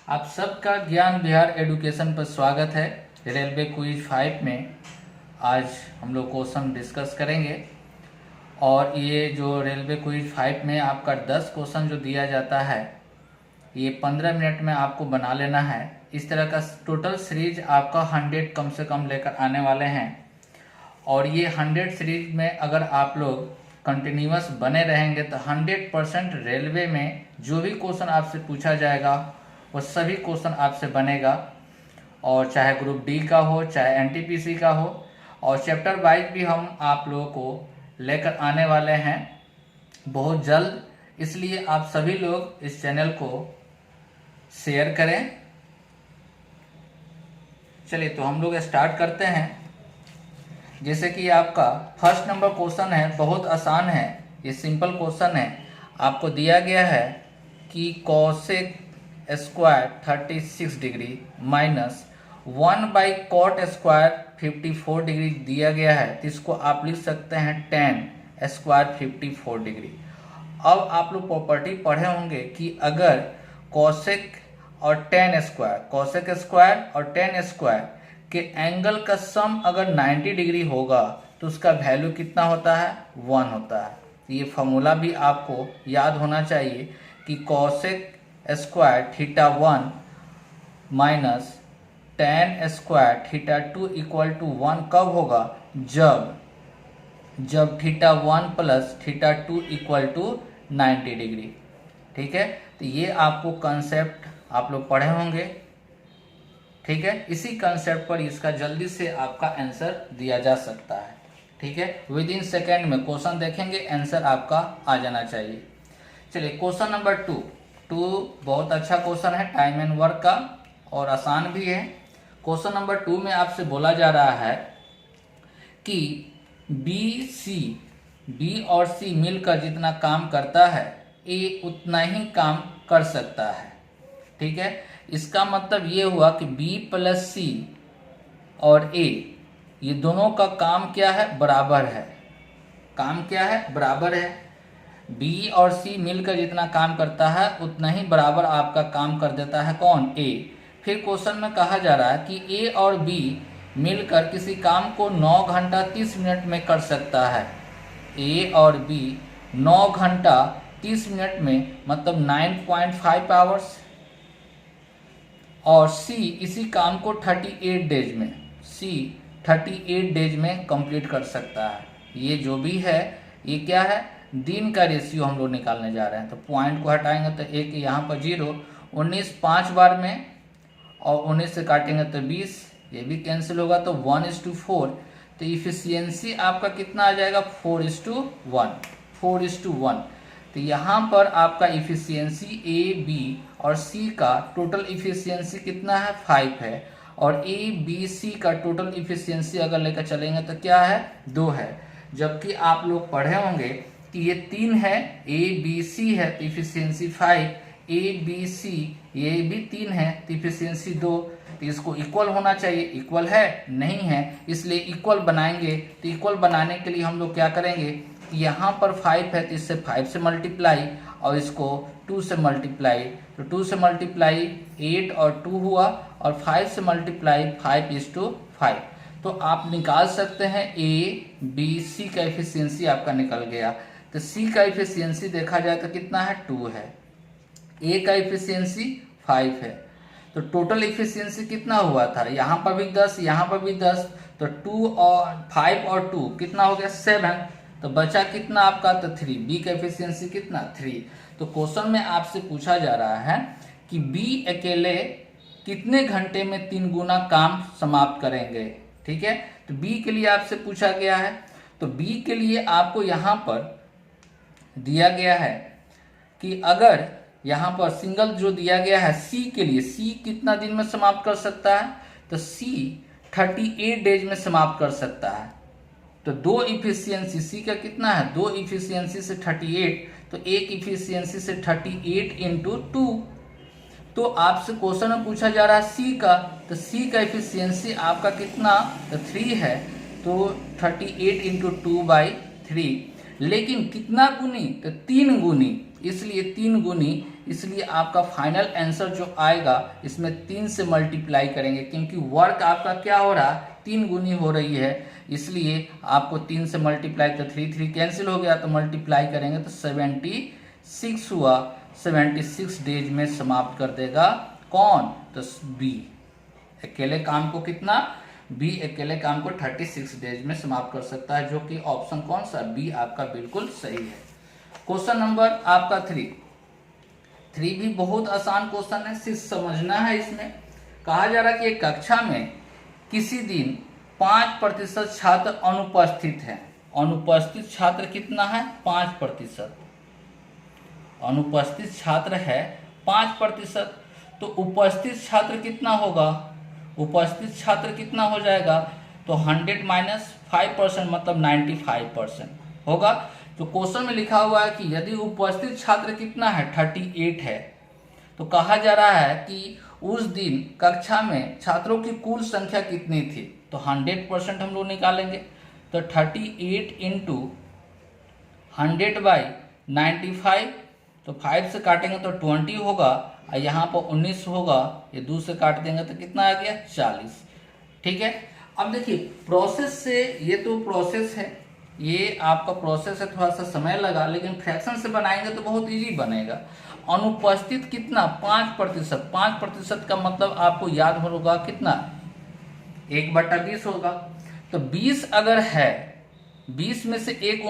आप सबका ज्ञान बिहार एडुकेशन पर स्वागत है। रेलवे क्विज 5 में आज हम लोग क्वेश्चन डिस्कस करेंगे और ये जो रेलवे क्विज 5 में आपका 10 क्वेश्चन जो दिया जाता है ये 15 मिनट में आपको बना लेना है। इस तरह का टोटल सीरीज आपका 100 कम से कम लेकर आने वाले हैं और ये 100 सीरीज में अगर आप लोग कंटिन्यूअस बने रहेंगे तो 100% रेलवे में जो भी क्वेश्चन आपसे पूछा जाएगा वो सभी क्वेश्चन आपसे बनेगा, और चाहे ग्रुप डी का हो चाहे एनटीपीसी का हो, और चैप्टर वाइज भी हम आप लोगों को लेकर आने वाले हैं बहुत जल्द। इसलिए आप सभी लोग इस चैनल को शेयर करें। चलिए तो हम लोग स्टार्ट करते हैं। जैसे कि आपका फर्स्ट नंबर क्वेश्चन है, बहुत आसान है, ये सिंपल क्वेश्चन है। आपको दिया गया है कि कोसेक स्क्वायर 36 डिग्री माइनस 1/कॉट स्क्वायर 54 डिग्री दिया गया है, तो इसको आप लिख सकते हैं tan स्क्वायर 54 डिग्री। अब आप लोग प्रॉपर्टी पढ़े होंगे कि अगर कोसेक और tan स्क्वायर, कोसेक स्क्वायर और tan स्क्वायर के एंगल का सम अगर 90 डिग्री होगा तो उसका वैल्यू कितना होता है, 1 होता है। ये फॉर्मूला भी आपको याद होना चाहिए कि cosec square θ1 minus tan square θ2 equal to 1 कब होगा, जब θ1 प्लस θ2 इक्वल टू 90 डिग्री। ठीक है, तो ये आपको कंसेप्ट आप लोग पढ़े होंगे। ठीक है, इसी कंसेप्ट पर इसका जल्दी से आपका आंसर दिया जा सकता है। ठीक है, विद इन सेकेंड में क्वेश्चन देखेंगे, आंसर आपका आ जाना चाहिए। चलिए क्वेश्चन नंबर 2 बहुत अच्छा क्वेश्चन है, टाइम एंड वर्क का, और आसान भी है। क्वेश्चन नंबर 2 में आपसे बोला जा रहा है कि बी और सी मिलकर जितना काम करता है ए उतना ही काम कर सकता है। ठीक है, इसका मतलब ये हुआ कि बी प्लस सी और ए ये दोनों का काम क्या है, बराबर है। काम क्या है, बराबर है। बी और सी मिलकर जितना काम करता है उतना ही बराबर आपका काम कर देता है कौन, ए। फिर क्वेश्चन में कहा जा रहा है कि ए और बी मिलकर किसी काम को 9 घंटा 30 मिनट में कर सकता है। ए और बी 9 घंटा 30 मिनट में मतलब 9.5 आवर्स, और सी इसी काम को 38 डेज में, सी 38 डेज में कंप्लीट कर सकता है। ये जो भी है ये क्या है, दिन का रेशियो हम लोग निकालने जा रहे हैं। तो पॉइंट को हटाएंगे तो एक यहाँ पर 0, 19 5 बार में, और 19 से काटेंगे तो 20, ये भी कैंसिल होगा तो 1:4। तो इफिशियंसी आपका कितना आ जाएगा, 4:1, 4:1। तो यहाँ पर आपका इफिशियंसी ए बी और सी का टोटल इफिशियंसी कितना है, 5 है, और ए बी सी का टोटल इफिशियंसी अगर लेकर चलेंगे तो क्या है, 2 है। जबकि आप लोग पढ़े होंगे कि ये 3 है, ए बी सी है तो इफिशियंसी 5, ए बी सी ये भी 3 है तो इफिशियंसी 2। तो इसको इक्वल होना चाहिए, इक्वल है, नहीं है, इसलिए इक्वल बनाएंगे। तो इक्वल बनाने के लिए हम लोग क्या करेंगे, यहाँ पर 5 है तो इससे 5 से मल्टीप्लाई, और इसको 2 से मल्टीप्लाई, तो 2 से मल्टीप्लाई 8 और 2 हुआ, और 5 से मल्टीप्लाई 5:5। तो आप निकाल सकते हैं ए बी सी का एफिशिएंसी आपका निकल गया। तो सी का एफिशिएंसी देखा जाए तो कितना है, 2 है, ए का एफिशिएंसी 5 है। तो टोटल एफिशिएंसी कितना हुआ था, यहाँ पर भी 10 यहाँ पर भी 10, तो 2 और 5 और 2 कितना हो गया, 7। तो बचा कितना आपका, तो 3। बी का एफिशिएंसी कितना, 3। तो क्वेश्चन में आपसे पूछा जा रहा है कि बी अकेले कितने घंटे में 3 गुना काम समाप्त करेंगे। ठीक है, तो बी के लिए आपसे पूछा गया है। तो बी के लिए आपको यहाँ पर दिया गया है कि अगर यहाँ पर सिंगल जो दिया गया है सी के लिए, सी कितना दिन में समाप्त कर सकता है, तो सी 38 डेज में समाप्त कर सकता है। तो 2 इफिशियंसी, सी का कितना है, 2 इफिशियंसी से 38, तो 1 इफिशियंसी से 38 इंटू 2। तो आपसे क्वेश्चन में पूछा जा रहा है सी का, तो सी का एफिशिएंसी आपका कितना, तो 3 है, तो 38 इंटू 2/3। लेकिन कितना गुनी, तो 3 गुनी, इसलिए 3 गुनी, इसलिए आपका फाइनल आंसर जो आएगा इसमें 3 से मल्टीप्लाई करेंगे, क्योंकि वर्क आपका क्या हो रहा है 3 गुनी हो रही है, इसलिए आपको 3 से मल्टीप्लाई, तो 3 3 कैंसिल हो गया, तो मल्टीप्लाई करेंगे तो 76 हुआ। 76 डेज में समाप्त कर देगा कौन, तो बी। अकेले काम को कितना, बी अकेले काम को 36 डेज में समाप्त कर सकता है, जो कि ऑप्शन कौन सा, बी आपका बिल्कुल सही है। क्वेश्चन नंबर आपका 3 भी बहुत आसान क्वेश्चन है, सिर्फ समझना है। इसमें कहा जा रहा है कि एक कक्षा में किसी दिन 5% छात्र अनुपस्थित है। अनुपस्थित छात्र कितना है, 5%। अनुपस्थित छात्र है 5%, तो उपस्थित छात्र कितना होगा, उपस्थित छात्र कितना हो जाएगा, तो 100 माइनस 5% मतलब 95% होगा। तो क्वेश्चन में लिखा हुआ है कि यदि उपस्थित छात्र कितना है, 38 है, तो कहा जा रहा है कि उस दिन कक्षा में छात्रों की कुल संख्या कितनी थी, तो 100% हम लोग निकालेंगे। तो 38 इंटू 100 बाई 95, तो 5 से काटेंगे तो 20 होगा, और यहाँ पर 19 होगा, ये 2 से काट देंगे तो कितना आ गया, 40। ठीक है। अब देखिए प्रोसेस से, ये तो प्रोसेस है, ये आपका प्रोसेस है, थोड़ा सा समय लगा, लेकिन फ्रैक्शन से बनाएंगे तो बहुत इजी बनेगा। अनुपस्थित कितना, 5%। 5% का मतलब आपको याद होगा कितना, 1/20 होगा। तो 20 अगर है, 20 में से एक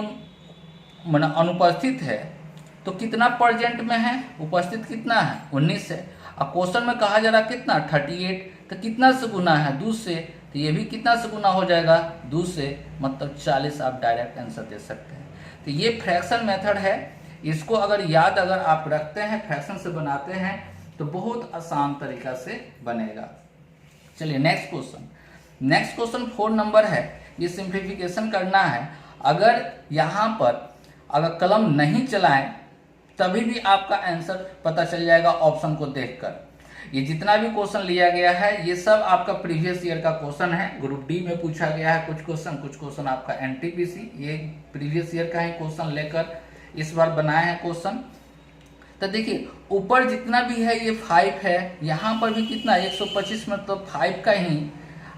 अनुपस्थित है, तो कितना परसेंट में है, उपस्थित कितना है, 19 है। अब क्वेश्चन में कहा जा रहा कितना, 38, तो कितना से गुना है, 2 से, तो ये भी कितना से गुना हो जाएगा, 2 से, मतलब 40। आप डायरेक्ट आंसर दे सकते हैं। तो ये फ्रैक्शन मेथड है, इसको अगर याद अगर आप रखते हैं, फ्रैक्शन से बनाते हैं, तो बहुत आसान तरीका से बनेगा। चलिए next question. Next question 4 number है, ये सिंप्लीफिकेशन करना है। अगर यहाँ पर अगर कलम नहीं चलाएं तभी भी आपका आंसर पता चल जाएगा ऑप्शन को देखकर। ये जितना भी क्वेश्चन लिया गया है ये सब आपका प्रीवियस ईयर का क्वेश्चन है, ग्रुप डी में पूछा गया है कुछ क्वेश्चन आपका एनटीपीसी, ये प्रीवियस ईयर का ही क्वेश्चन लेकर इस बार बनाए हैं क्वेश्चन। तो देखिए ऊपर जितना भी है ये 5 है, यहाँ पर भी कितना 125 में, तो 5 का ही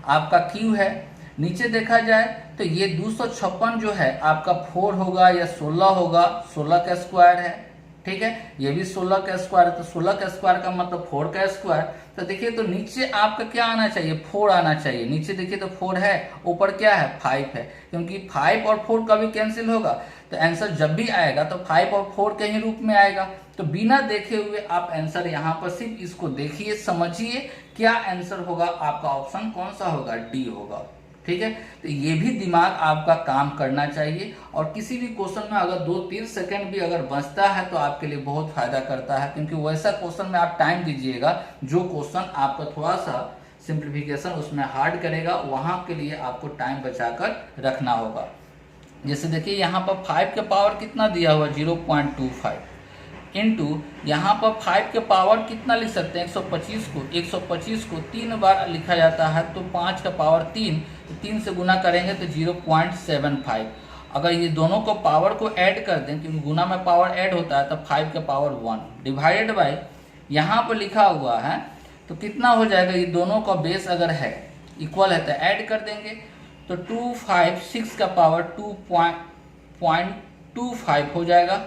आपका क्यू है। नीचे देखा जाए तो ये 256 जो है आपका 4 होगा या 16 होगा, 16 का स्क्वायर है। ठीक है, ये भी 16 का स्क्वायर है, तो 16 का स्क्वायर का मतलब 4 का स्क्वायर। तो देखिए तो नीचे आपका क्या आना चाहिए, 4 आना चाहिए। नीचे देखिए तो 4 है, ऊपर क्या है 5 है, क्योंकि 5 और 4 कभी कैंसिल होगा, तो आंसर जब भी आएगा तो 5 और 4 के ही रूप में आएगा। तो बिना देखे हुए आप आंसर यहाँ पर सिर्फ इसको देखिए, समझिए क्या आंसर होगा आपका, ऑप्शन कौन सा होगा, डी होगा। ठीक है, तो ये भी दिमाग आपका काम करना चाहिए, और किसी भी क्वेश्चन में अगर 2-3 सेकंड भी अगर बचता है तो आपके लिए बहुत फायदा करता है, क्योंकि वैसा क्वेश्चन में आप टाइम दीजिएगा जो क्वेश्चन आपका थोड़ा सा सिंप्लीफिकेशन उसमें हार्ड करेगा, वहां के लिए आपको टाइम बचाकर रखना होगा। जैसे देखिए यहाँ पर 5 के पावर कितना दिया हुआ 0.25 इंटू यहाँ पर 5 के पावर कितना लिख सकते हैं 125 को 3 बार लिखा जाता है, तो 5 का पावर 3, तो 3 से गुना करेंगे तो 0.75। अगर ये दोनों को पावर को ऐड कर दें, क्योंकि गुना में पावर ऐड होता है, तो 5 के पावर 1 डिवाइडेड बाई यहाँ पर लिखा हुआ है, तो कितना हो जाएगा, ये दोनों का बेस अगर है इक्वल है तो ऐड कर देंगे, तो 256 का पावर 2.25 हो जाएगा।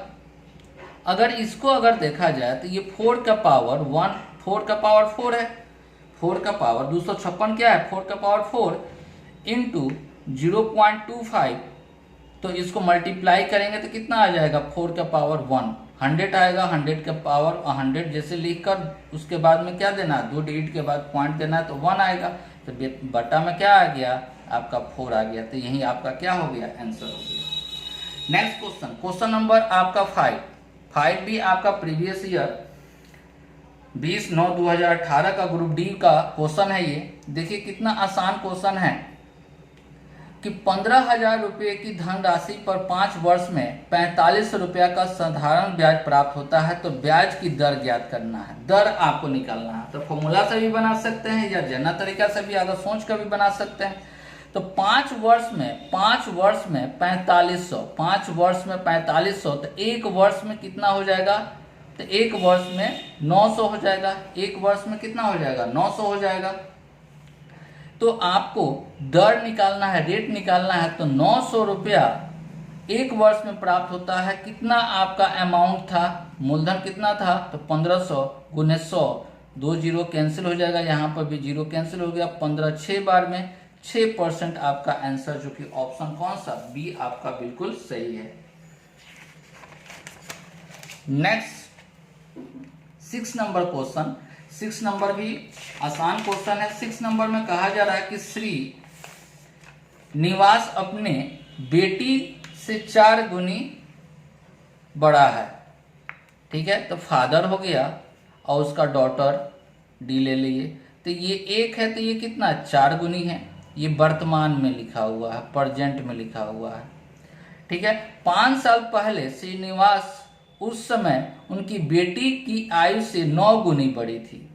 अगर इसको अगर देखा जाए तो ये 4 का पावर 1, 4 का पावर 4 है, 4 का पावर 256 क्या है 4 का पावर 4 इंटू 0.25, तो इसको मल्टीप्लाई करेंगे तो कितना आ जाएगा 4 का पावर 1, 100 आएगा। 100 का पावर 100 जैसे लिखकर उसके बाद में क्या देना, 2 डिजिट के बाद पॉइंट देना है, तो 1 आएगा, तो बटा में क्या आ गया आपका 4 आ गया, तो यही आपका क्या हो गया आंसर हो गया। नेक्स्ट क्वेश्चन, क्वेश्चन नंबर आपका 5 भी आपका प्रीवियस ईयर 20/9/2018 का ग्रुप डी का क्वेश्चन है। ये देखिए कितना आसान क्वेश्चन है कि 15,000 रुपये की धनराशि पर 5 वर्ष में 45 रुपया का साधारण ब्याज प्राप्त होता है, तो ब्याज की दर ज्ञात करना है, दर आपको निकालना है। तो फॉर्मूला से भी बना सकते हैं या जनरल तरीका से भी अगर सोच कर भी बना सकते हैं। तो 5 वर्ष में 4500, 5 वर्ष में 4500, तो 1 वर्ष में कितना हो जाएगा? तो 1 वर्ष में 900 हो जाएगा। 1 वर्ष में कितना हो जाएगा? 900 हो जाएगा। तो आपको दर निकालना है, रेट निकालना है, तो 900 रुपया 1 वर्ष में प्राप्त होता है। कितना आपका अमाउंट था? मूलधन कितना था? तो 1500 गुने 100, 2 जीरो कैंसिल हो जाएगा, यहाँ पर भी जीरो कैंसिल हो गया। 15 6 बार में 6% आपका आंसर, जो कि ऑप्शन कौन सा? बी आपका बिल्कुल सही है। Next 6 number question. 6 नंबर भी आसान क्वेश्चन है। 6 नंबर में कहा जा रहा है कि श्री निवास अपने बेटी से 4 गुनी बड़ा है। ठीक है, तो फादर हो गया और उसका डॉटर डी ले लिए। तो ये 1 है, तो ये कितना? 4 गुनी है। ये वर्तमान में लिखा हुआ है, प्रेजेंट में लिखा हुआ है। ठीक है, 5 साल पहले श्रीनिवास उस समय उनकी बेटी की आयु से 9 गुनी बड़ी थी।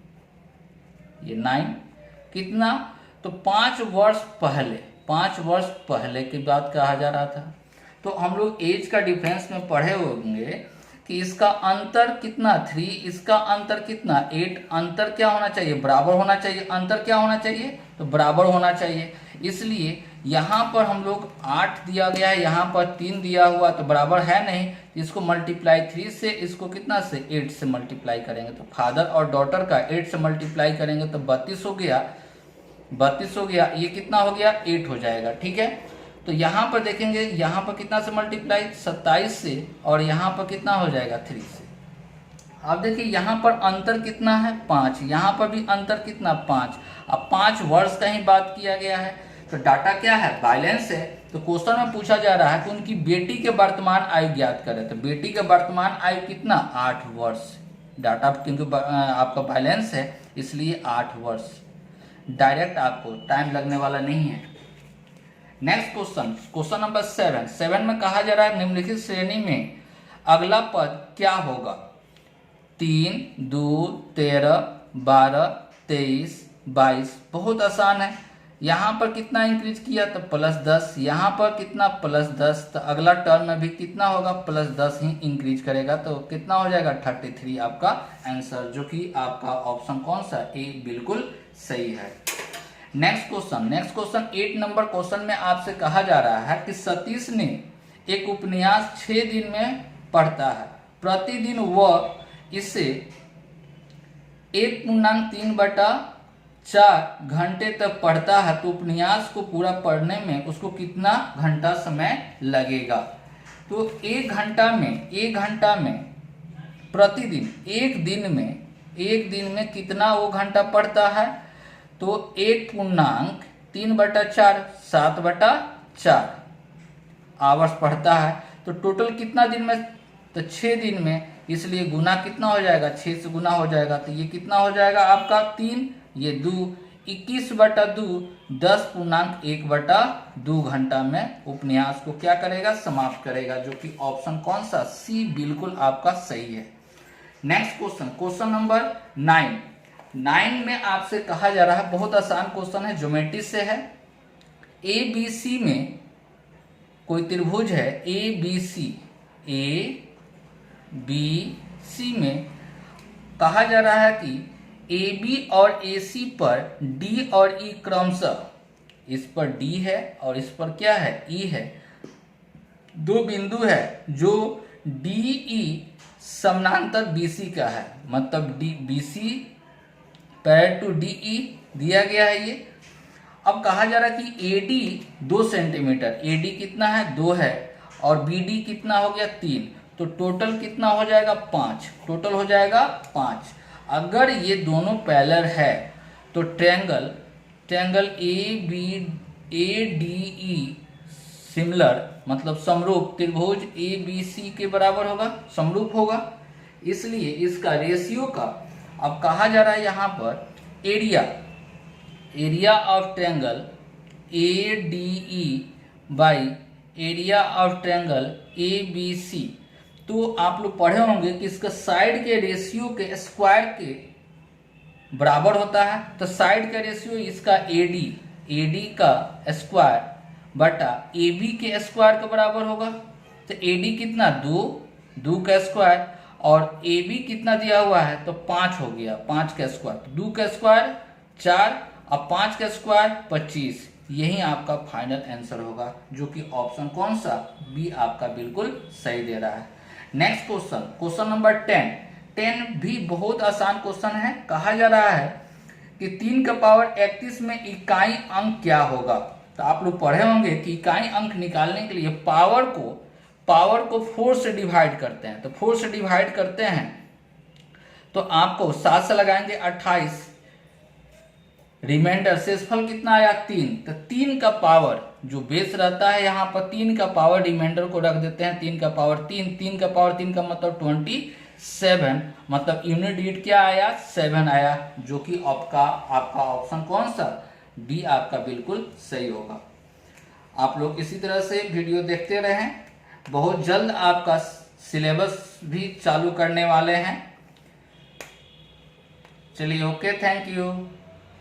ये 9 कितना? तो 5 वर्ष पहले की बात कहा जा रहा था। तो हम लोग एज का डिफरेंस में पढ़े होंगे कि इसका अंतर कितना? 3, इसका अंतर कितना? 8। अंतर क्या होना चाहिए? बराबर होना चाहिए। अंतर क्या होना चाहिए? तो बराबर होना चाहिए। इसलिए यहाँ पर हम लोग 8 दिया गया है, यहाँ पर 3 दिया हुआ, तो बराबर है नहीं। इसको मल्टीप्लाई 3 से, इसको कितना से? 8 से मल्टीप्लाई करेंगे। तो फादर और डॉटर का 8 से मल्टीप्लाई करेंगे तो 32 हो गया। 32 हो गया, ये कितना हो गया? 8 हो जाएगा। ठीक है, तो यहाँ पर देखेंगे, यहाँ पर कितना से मल्टीप्लाई? 27 से, और यहाँ पर कितना हो जाएगा? 3 से। अब देखिए यहाँ पर अंतर कितना है? 5। यहाँ पर भी अंतर कितना? 5। अब 5 वर्ष का ही बात किया गया है, तो डाटा क्या है? बैलेंस है। तो क्वेश्चन में पूछा जा रहा है कि उनकी बेटी के वर्तमान आयु ज्ञात करें। तो बेटी के वर्तमान आयु कितना? 8 वर्ष। डाटा क्योंकि आपका बैलेंस है, इसलिए 8 वर्ष। डायरेक्ट आपको टाइम लगने वाला नहीं है। नेक्स्ट क्वेश्चन, क्वेश्चन नंबर 7 में कहा जा रहा है निम्नलिखित श्रेणी में अगला पद क्या होगा? 3, 2, 13, 12, 23, 22। बहुत आसान है। यहाँ पर कितना इंक्रीज किया? तो +10। यहाँ पर कितना? +10। तो अगला टर्म में भी कितना होगा? +10 ही इंक्रीज करेगा। तो कितना हो जाएगा? 33 आपका आंसर, जो कि आपका ऑप्शन कौन सा? ए बिल्कुल सही है। नेक्स्ट क्वेश्चन 8 नंबर क्वेश्चन में आपसे कहा जा रहा है कि सतीश ने एक उपन्यास 6 दिन में पढ़ता है। प्रतिदिन वह इसे 1.3/4 घंटे तक पढ़ता है, तो उपन्यास को पूरा पढ़ने में उसको कितना घंटा समय लगेगा? तो 1 घंटा में प्रतिदिन एक दिन में कितना वो घंटा पढ़ता है? तो 1.3/4 7/4 आवर्स पढ़ता है। तो टोटल कितना दिन में? तो 6 दिन में, इसलिए गुना कितना हो जाएगा? 6 से गुना हो जाएगा। तो ये कितना हो जाएगा आपका? 3, ये 2, 21/2 10.1/2 घंटा में उपन्यास को क्या करेगा? समाप्त करेगा, जो कि ऑप्शन कौन सा? सी बिल्कुल आपका सही है। नेक्स्ट क्वेश्चन नंबर 9 में आपसे कहा जा रहा है, बहुत आसान क्वेश्चन है, ज्योमेट्री से है। ABC में कोई त्रिभुज है, ABC में कहा जा रहा है कि AB और AC पर D और E क्रमशः, इस पर D है और इस पर क्या है? E है। 2 बिंदु है जो DE समानांतर BC का है, मतलब BC पैरेलल टू DE दिया गया है ये। अब कहा जा रहा है कि AD 2 सेंटीमीटर, AD कितना है? 2 है, और BD कितना हो गया? 3। तो टोटल कितना हो जाएगा? 5। टोटल हो जाएगा 5। अगर ये दोनों पैरेलल है तो ट्रायंगल ADE सिमिलर, मतलब समरूप त्रिभुज ABC के बराबर होगा, समरूप होगा। इसलिए इसका रेशियो का, अब कहा जा रहा है यहाँ पर area of triangle ADE by area of triangle ABC। तो आप लोग पढ़े होंगे कि इसका साइड के रेशियो के स्क्वायर के बराबर होता है। तो साइड का रेशियो इसका AD का स्क्वायर बटा AB के स्क्वायर के बराबर होगा। तो AD कितना 2 का स्क्वायर और AB कितना दिया हुआ है तो 5 हो गया, 5 का स्क्वायर, 2 का स्क्वायर 4 और 5 का स्क्वायर 25। यही आपका फाइनल आंसर होगा, जो कि ऑप्शन कौन सा बी आपका बिल्कुल सही दे रहा है। नेक्स्ट क्वेश्चन, क्वेश्चन नंबर 10 भी बहुत आसान क्वेश्चन है। कहा जा रहा है कि 3 का पावर 31 में इकाई अंक क्या होगा। तो आप लोग पढ़े होंगे कि इकाई अंक निकालने के लिए पावर को 4 से डिवाइड करते हैं। तो 4 से डिवाइड करते हैं तो आपको 7 से लगाएंगे 28, रिमाइंडर शेषफल कितना आया 3। तो 3 का पावर जो बेस रहता है यहाँ पर 3 का पावर रिमाइंडर को रख देते हैं 3 का पावर 3, 3 का पावर 3 का मतलब 27, मतलब यूनिट डिजिट क्या आया 7 आया, जो कि आपका ऑप्शन कौन सा बी आपका बिल्कुल सही होगा। आप लोग इसी तरह से वीडियो देखते रहें, बहुत जल्द आपका सिलेबस भी चालू करने वाले हैं। चलिए ओके, थैंक यू।